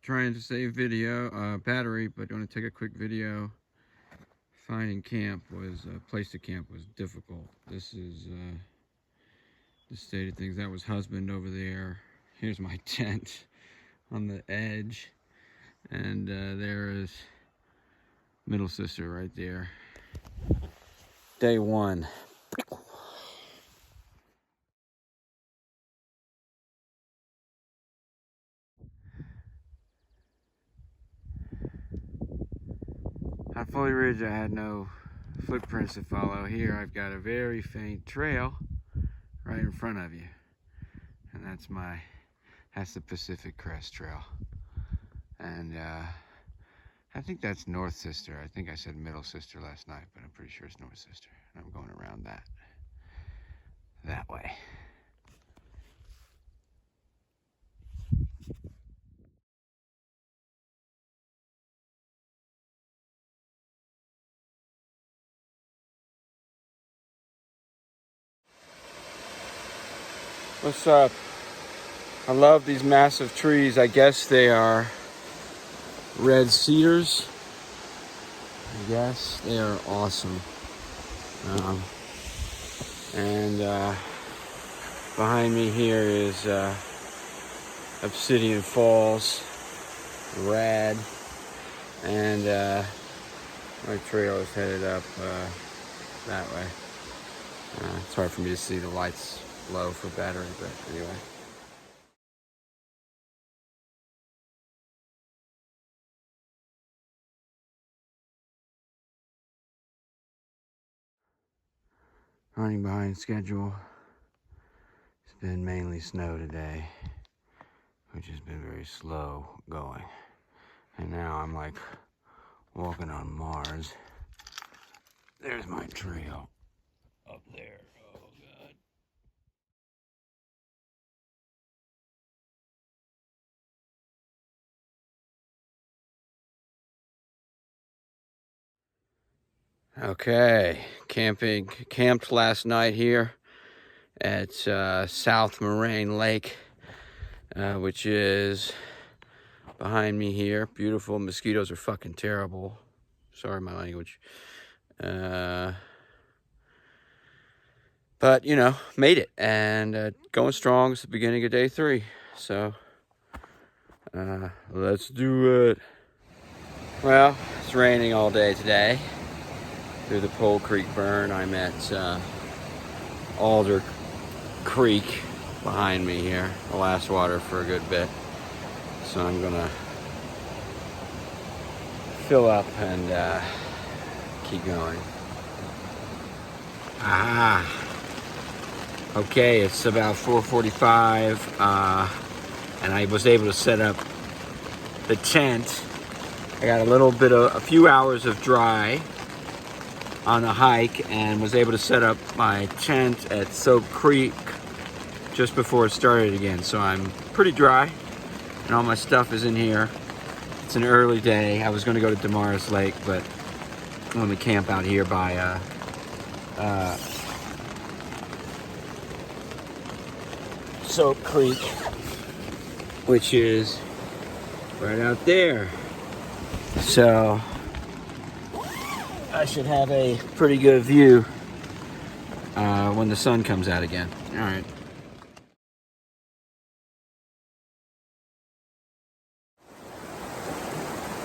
Trying to save video battery, but want to take a quick video. Finding camp was place to camp was difficult. This is the state of things. That was husband over there. Here's my tent on the edge, and there is middle sister right there. Day one. On Foley Ridge, I had no footprints to follow. Here, I've got a very faint trail right in front of you, and that's the Pacific Crest Trail. And I think that's North Sister. I think I said Middle Sister last night, but I'm pretty sure it's North Sister. And I'm going around that way. What's up? I love these massive trees. I guess they are red cedars. I guess they are awesome. And behind me here is Obsidian Falls, rad, and my trail is headed up that way. It's hard for me to see, the lights low for battery, but anyway. Running behind schedule. It's been mainly snow today, which has been very slow going. And now I'm like walking on Mars. There's my trail up there. Oh, God. Okay, camped last night here at South Moraine Lake, which is behind me here. Beautiful. Mosquitoes are fucking terrible. Sorry, my language. But, you know, made it. And going strong. It's the beginning of day 3. So, let's do it. Well, it's raining all day today. Through the Pole Creek burn, I'm at Alder Creek behind me here. The last water for a good bit. So I'm gonna fill up and keep going. Okay, it's about 4:45, and I was able to set up the tent. I got a few hours of dry on a hike, and was able to set up my tent at Soap Creek just before it started again. So I'm pretty dry, and all my stuff is in here. It's an early day. I was going to go to Damaris Lake, but I'm going to camp out here by Soap Creek, which is right out there. So I should have a pretty good view when the sun comes out again. All right.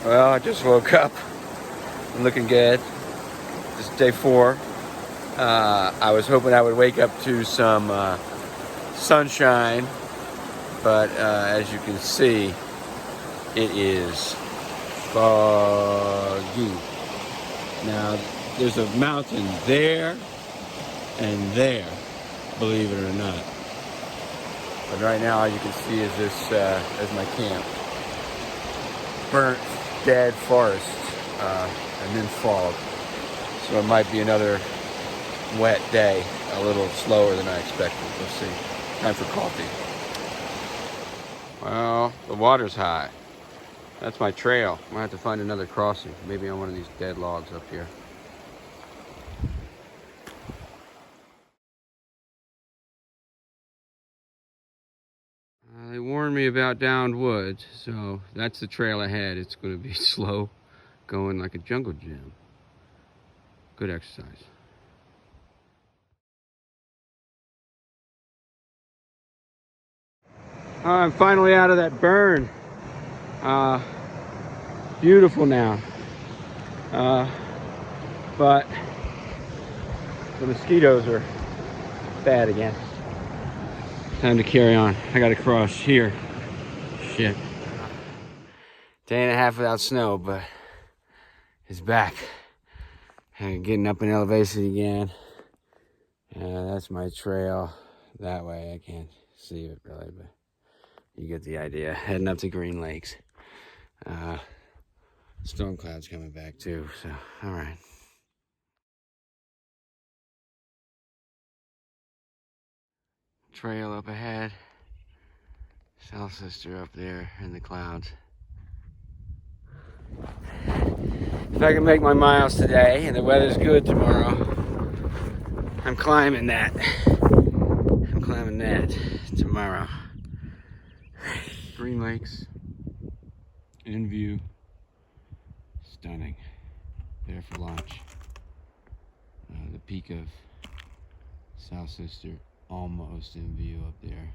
Well, I just woke up. I'm looking good. This is day 4. I was hoping I would wake up to some sunshine, but as you can see, it is foggy. Now, there's a mountain there and there, believe it or not. But right now, all you can see is this as my camp. Burnt, dead forest, and then fog. So it might be another wet day, a little slower than I expected. We'll see. Time for coffee. Well, the water's high. That's my trail. I'm gonna have to find another crossing. Maybe on one of these dead logs up here. They warned warned me about downed woods, so that's the trail ahead. It's going to be slow, going like a jungle gym. Good exercise. I'm finally out of that burn. Beautiful now. But the mosquitoes are bad again. Time to carry on. I gotta cross here. Shit. Day and a half without snow, but it's back. And getting up in elevation again. That's my trail. That way I can't see it really, but you get the idea. Heading up to Green Lakes. Storm clouds coming back too, so all right. Trail up ahead. South Sister up there in the clouds. If I can make my miles today and the weather's good tomorrow, I'm climbing that. I'm climbing that tomorrow. Green Lakes in view. Stunning. There for lunch. The peak of South Sister almost in view up there.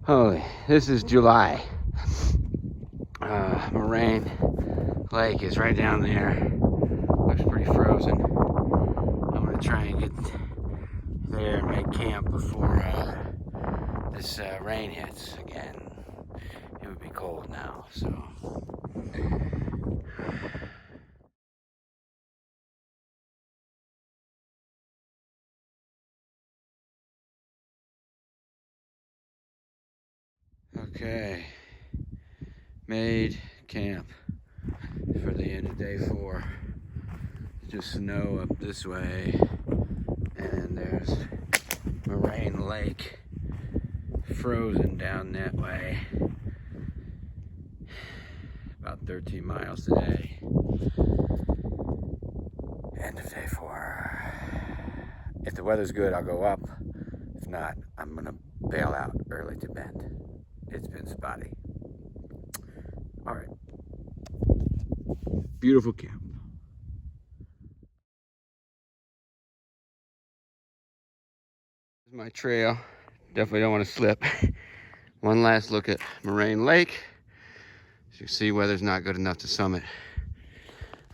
Holy, this is July. Moraine Lake is right down there. Looks pretty frozen. I'm gonna try and get there and make camp before this rain hits again. It would be cold now, so. Okay, made camp for the end of day 4. Just snow up this way, and there's Moraine Lake frozen down that way. About 13 miles today. End of day 4. If the weather's good, I'll go up. If not, I'm gonna bail out early to bed. It's been spotty. All right. Beautiful camp. This is my trail. Definitely don't want to slip. One last look at Moraine Lake. As you can see, weather's not good enough to summit.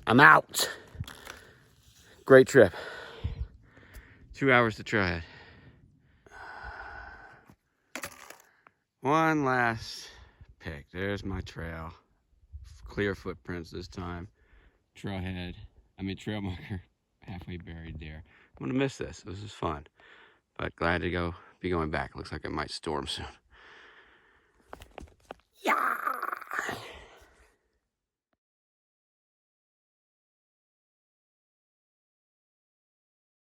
I'm out. Great trip. 2 hours to try it. One last pick. There's my trail. Clear footprints this time. Trail marker halfway buried there. I'm gonna miss this. This is fun. But glad to be going back. Looks like it might storm soon.